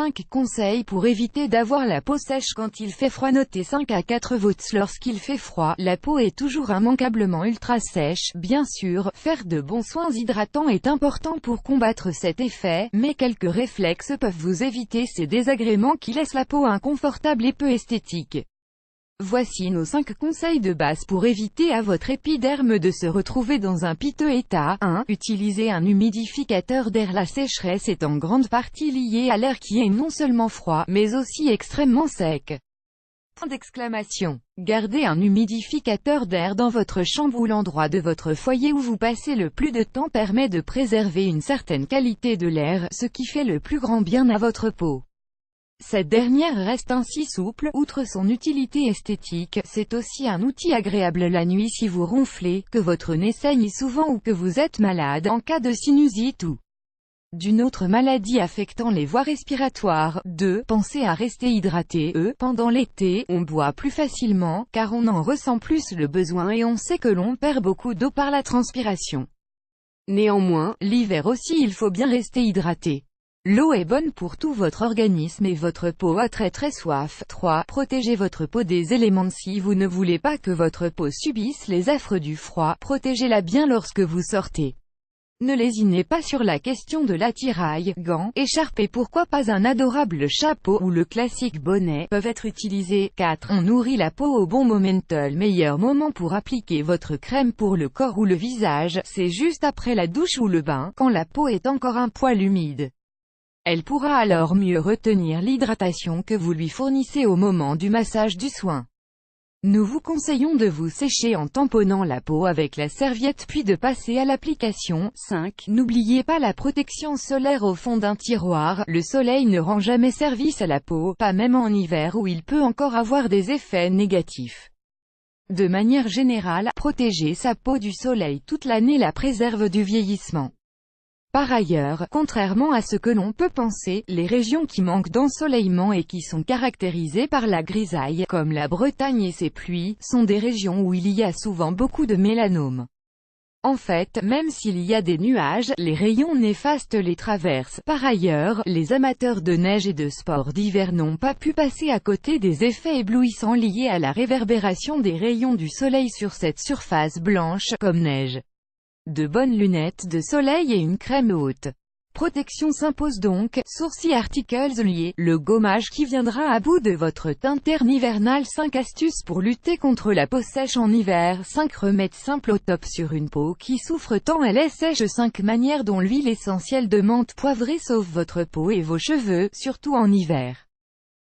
5 conseils pour éviter d'avoir la peau sèche quand il fait froid. Notez 5 à 4 votes. Lorsqu'il fait froid, la peau est toujours immanquablement ultra sèche. Bien sûr, faire de bons soins hydratants est important pour combattre cet effet, mais quelques réflexes peuvent vous éviter ces désagréments qui laissent la peau inconfortable et peu esthétique. Voici nos 5 conseils de base pour éviter à votre épiderme de se retrouver dans un piteux état. 1. Utilisez un humidificateur d'air. La sécheresse est en grande partie liée à l'air qui est non seulement froid, mais aussi extrêmement sec. Point d'exclamation. Gardez un humidificateur d'air dans votre chambre ou l'endroit de votre foyer où vous passez le plus de temps permet de préserver une certaine qualité de l'air, ce qui fait le plus grand bien à votre peau. Cette dernière reste ainsi souple. Outre son utilité esthétique, c'est aussi un outil agréable la nuit si vous ronflez, que votre nez saigne souvent ou que vous êtes malade en cas de sinusite ou d'une autre maladie affectant les voies respiratoires. 2. Pensez à rester hydraté. Pendant l'été, on boit plus facilement, car on en ressent plus le besoin et on sait que l'on perd beaucoup d'eau par la transpiration. Néanmoins, l'hiver aussi il faut bien rester hydraté. L'eau est bonne pour tout votre organisme et votre peau a très soif. 3. Protégez votre peau des éléments. Si vous ne voulez pas que votre peau subisse les affres du froid, protégez-la bien lorsque vous sortez. Ne lésinez pas sur la question de l'attirail. Gants, écharpes et pourquoi pas un adorable chapeau ou le classique bonnet peuvent être utilisés. 4. On nourrit la peau au bon moment. Le meilleur moment pour appliquer votre crème pour le corps ou le visage, c'est juste après la douche ou le bain, quand la peau est encore un poil humide. Elle pourra alors mieux retenir l'hydratation que vous lui fournissez au moment du massage du soin. Nous vous conseillons de vous sécher en tamponnant la peau avec la serviette puis de passer à l'application. 5. N'oubliez pas la protection solaire au fond d'un tiroir. Le soleil ne rend jamais service à la peau, pas même en hiver où il peut encore avoir des effets négatifs. De manière générale, protéger sa peau du soleil toute l'année la préserve du vieillissement. Par ailleurs, contrairement à ce que l'on peut penser, les régions qui manquent d'ensoleillement et qui sont caractérisées par la grisaille, comme la Bretagne et ses pluies, sont des régions où il y a souvent beaucoup de mélanome. En fait, même s'il y a des nuages, les rayons néfastes les traversent. Par ailleurs, les amateurs de neige et de sports d'hiver n'ont pas pu passer à côté des effets éblouissants liés à la réverbération des rayons du soleil sur cette surface blanche, comme neige. De bonnes lunettes de soleil et une crème haute protection s'imposent donc. Sourcils articles liés, le gommage qui viendra à bout de votre teint terne hivernal. 5 astuces pour lutter contre la peau sèche en hiver. 5 remèdes simples au top sur une peau qui souffre tant elle est sèche. 5 manières dont l'huile essentielle de menthe poivrée sauve votre peau et vos cheveux, surtout en hiver.